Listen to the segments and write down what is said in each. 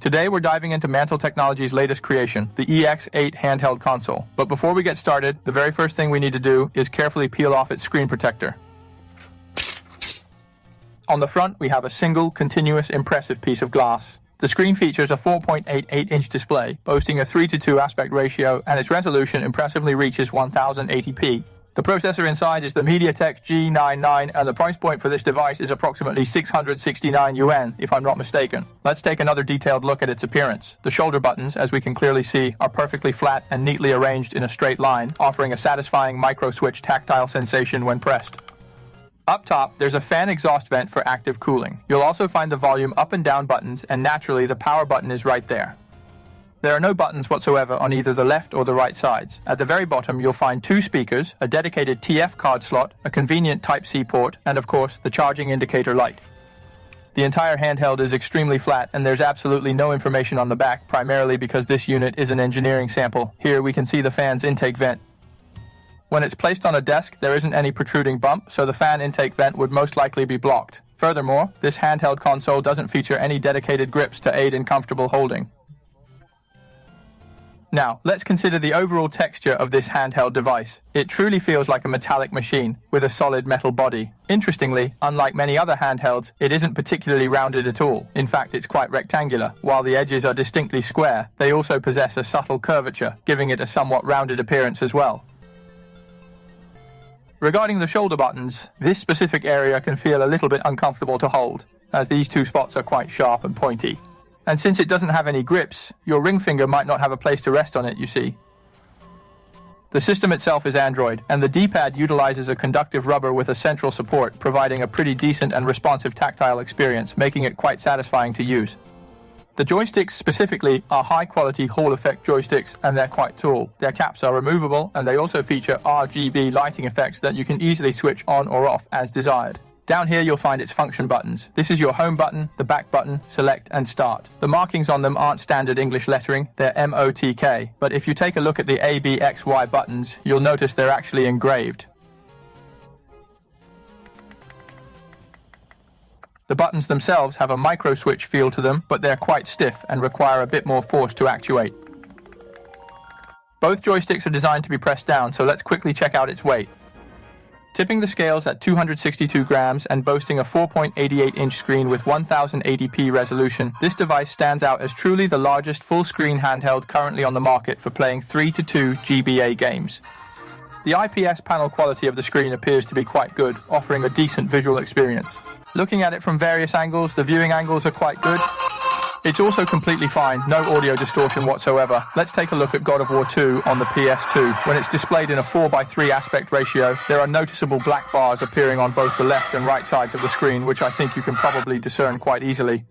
Today we're diving into Mantle Technology's latest creation, the EX8 handheld console. But before we get started, the very first thing we need to do is carefully peel off its screen protector. On the front, we have a single, continuous, impressive piece of glass. The screen features a 4.88-inch display, boasting a 3:2 aspect ratio, and its resolution impressively reaches 1080p. The processor inside is the MediaTek G99, and the price point for this device is approximately 669 yuan, if I'm not mistaken. Let's take another detailed look at its appearance. The shoulder buttons, as we can clearly see, are perfectly flat and neatly arranged in a straight line, offering a satisfying micro-switch tactile sensation when pressed. Up top, there's a fan exhaust vent for active cooling. You'll also find the volume up and down buttons, and naturally the power button is right there. There are no buttons whatsoever on either the left or the right sides. At the very bottom, you'll find two speakers, a dedicated TF card slot, a convenient Type-C port, and of course, the charging indicator light. The entire handheld is extremely flat, and there's absolutely no information on the back, primarily because this unit is an engineering sample. Here we can see the fan's intake vent. When it's placed on a desk, there isn't any protruding bump, so the fan intake vent would most likely be blocked. Furthermore, this handheld console doesn't feature any dedicated grips to aid in comfortable holding. Now, let's consider the overall texture of this handheld device. It truly feels like a metallic machine, with a solid metal body. Interestingly, unlike many other handhelds, it isn't particularly rounded at all. In fact, it's quite rectangular. While the edges are distinctly square, they also possess a subtle curvature, giving it a somewhat rounded appearance as well. Regarding the shoulder buttons, this specific area can feel a little bit uncomfortable to hold, as these two spots are quite sharp and pointy. And since it doesn't have any grips, your ring finger might not have a place to rest on it, you see. The system itself is Android, and the D-pad utilizes a conductive rubber with a central support, providing a pretty decent and responsive tactile experience, making it quite satisfying to use. The joysticks specifically are high-quality Hall effect joysticks, and they're quite tall. Their caps are removable, and they also feature RGB lighting effects that you can easily switch on or off as desired. Down here you'll find its function buttons. This is your home button, the back button, select and start. The markings on them aren't standard English lettering, they're MOTK, but if you take a look at the A, B, X, Y buttons, you'll notice they're actually engraved. The buttons themselves have a micro-switch feel to them, but they're quite stiff and require a bit more force to actuate. Both joysticks are designed to be pressed down, so let's quickly check out its weight. Tipping the scales at 262 grams and boasting a 4.88-inch screen with 1080p resolution, this device stands out as truly the largest full-screen handheld currently on the market for playing 3:2 GBA games. The IPS panel quality of the screen appears to be quite good, offering a decent visual experience. Looking at it from various angles, the viewing angles are quite good. It's also completely fine, no audio distortion whatsoever. Let's take a look at God of War 2 on the PS2. When it's displayed in a 4:3 aspect ratio, there are noticeable black bars appearing on both the left and right sides of the screen, which I think you can probably discern quite easily.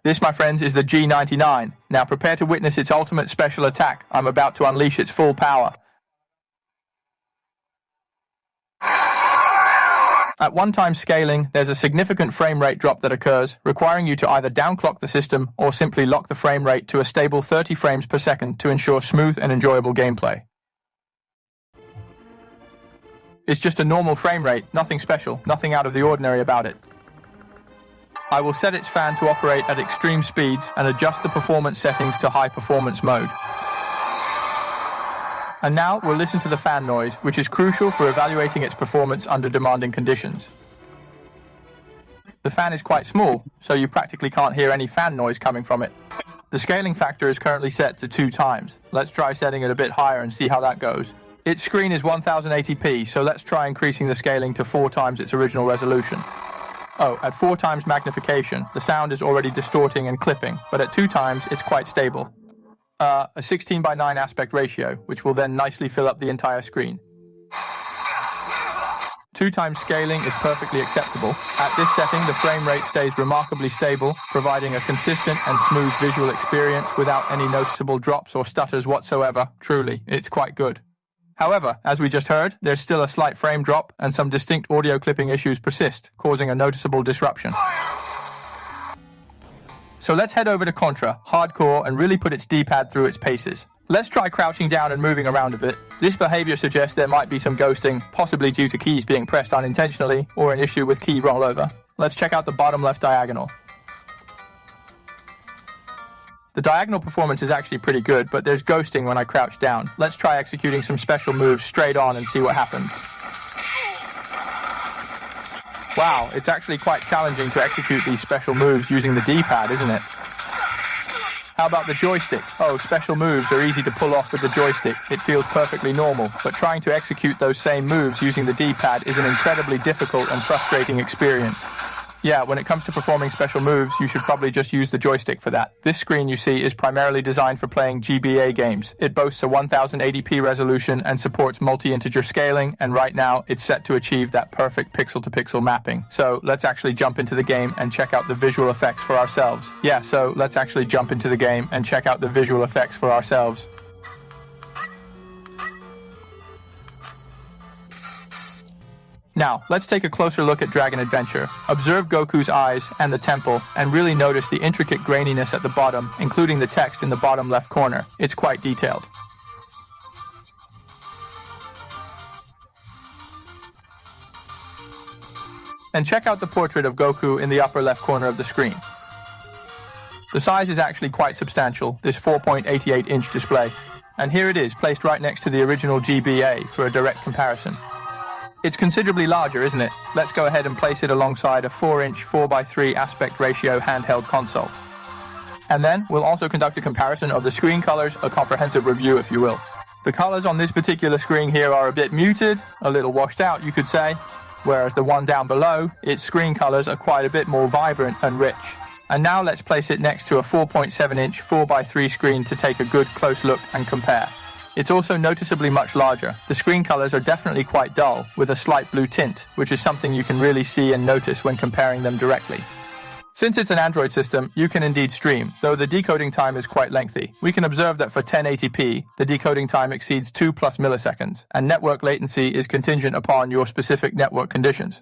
This, my friends, is the G99. Now prepare to witness its ultimate special attack. I'm about to unleash its full power. At one-time scaling, there's a significant frame rate drop that occurs, requiring you to either downclock the system or simply lock the frame rate to a stable 30 frames per second to ensure smooth and enjoyable gameplay. It's just a normal frame rate, nothing special, nothing out of the ordinary about it. I will set its fan to operate at extreme speeds and adjust the performance settings to high performance mode. And now we'll listen to the fan noise, which is crucial for evaluating its performance under demanding conditions. The fan is quite small, so you practically can't hear any fan noise coming from it. The scaling factor is currently set to 2 times. Let's try setting it a bit higher and see how that goes. Its screen is 1080p, so let's try increasing the scaling to 4 times its original resolution. Oh, at 4 times magnification, the sound is already distorting and clipping, but at 2 times it's quite stable. A 16:9 aspect ratio, which will then nicely fill up the entire screen. 2 times scaling is perfectly acceptable. At this setting, the frame rate stays remarkably stable, providing a consistent and smooth visual experience without any noticeable drops or stutters whatsoever. Truly, it's quite good. However, as we just heard, there's still a slight frame drop, and some distinct audio clipping issues persist, causing a noticeable disruption. So let's head over to Contra, Hardcore, and really put its D-pad through its paces. Let's try crouching down and moving around a bit. This behavior suggests there might be some ghosting, possibly due to keys being pressed unintentionally, or an issue with key rollover. Let's check out the bottom left diagonal. The diagonal performance is actually pretty good, but there's ghosting when I crouch down. Let's try executing some special moves straight on and see what happens. Wow, it's actually quite challenging to execute these special moves using the D-pad, isn't it? How about the joystick? Oh, special moves are easy to pull off with the joystick. It feels perfectly normal, but trying to execute those same moves using the D-pad is an incredibly difficult and frustrating experience. Yeah, when it comes to performing special moves, you should probably just use the joystick for that. This screen you see is primarily designed for playing GBA games. It boasts a 1080p resolution and supports multi-integer scaling, and right now it's set to achieve that perfect pixel-to-pixel mapping. So let's actually jump into the game and check out the visual effects for ourselves. Now, let's take a closer look at Dragon Adventure. Observe Goku's eyes and the temple, and really notice the intricate graininess at the bottom, including the text in the bottom left corner. It's quite detailed. And check out the portrait of Goku in the upper left corner of the screen. The size is actually quite substantial, this 4.88-inch display. And here it is, placed right next to the original GBA for a direct comparison. It's considerably larger, isn't it? Let's go ahead and place it alongside a 4-inch 4:3 aspect ratio handheld console. And then we'll also conduct a comparison of the screen colors, a comprehensive review if you will. The colors on this particular screen here are a bit muted, a little washed out you could say, whereas the one down below, its screen colors are quite a bit more vibrant and rich. And now let's place it next to a 4.7-inch 4:3 screen to take a good close look and compare. It's also noticeably much larger. The screen colors are definitely quite dull, with a slight blue tint, which is something you can really see and notice when comparing them directly. Since it's an Android system, you can indeed stream, though the decoding time is quite lengthy. We can observe that for 1080p, the decoding time exceeds 2+ milliseconds, and network latency is contingent upon your specific network conditions.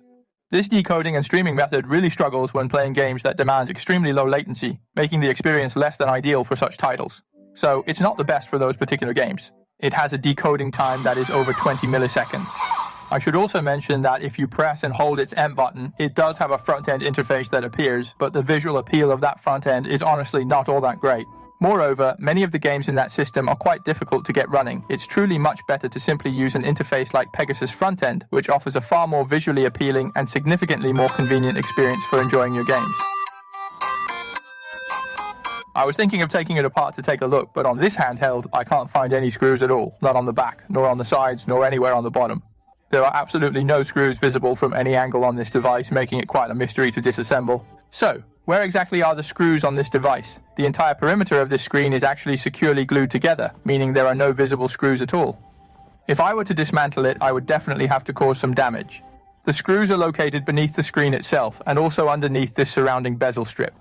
This decoding and streaming method really struggles when playing games that demand extremely low latency, making the experience less than ideal for such titles. So it's not the best for those particular games. It has a decoding time that is over 20 milliseconds. I should also mention that if you press and hold its M button, it does have a front-end interface that appears, but the visual appeal of that front end is honestly not all that great. Moreover, many of the games in that system are quite difficult to get running. It's truly much better to simply use an interface like Pegasus Frontend, which offers a far more visually appealing and significantly more convenient experience for enjoying your games. I was thinking of taking it apart to take a look, but on this handheld, I can't find any screws at all. Not on the back, nor on the sides, nor anywhere on the bottom. There are absolutely no screws visible from any angle on this device, making it quite a mystery to disassemble. So, where exactly are the screws on this device? The entire perimeter of this screen is actually securely glued together, meaning there are no visible screws at all. If I were to dismantle it, I would definitely have to cause some damage. The screws are located beneath the screen itself, and also underneath this surrounding bezel strip.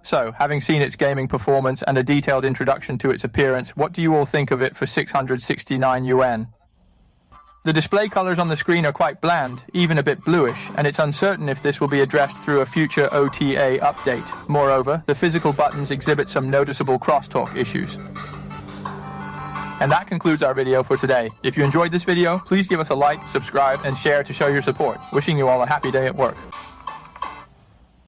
So, having seen its gaming performance and a detailed introduction to its appearance, what do you all think of it for 669 yuan? The display colors on the screen are quite bland, even a bit bluish, and it's uncertain if this will be addressed through a future OTA update. Moreover, the physical buttons exhibit some noticeable crosstalk issues. And that concludes our video for today. If you enjoyed this video, please give us a like, subscribe, and share to show your support. Wishing you all a happy day at work.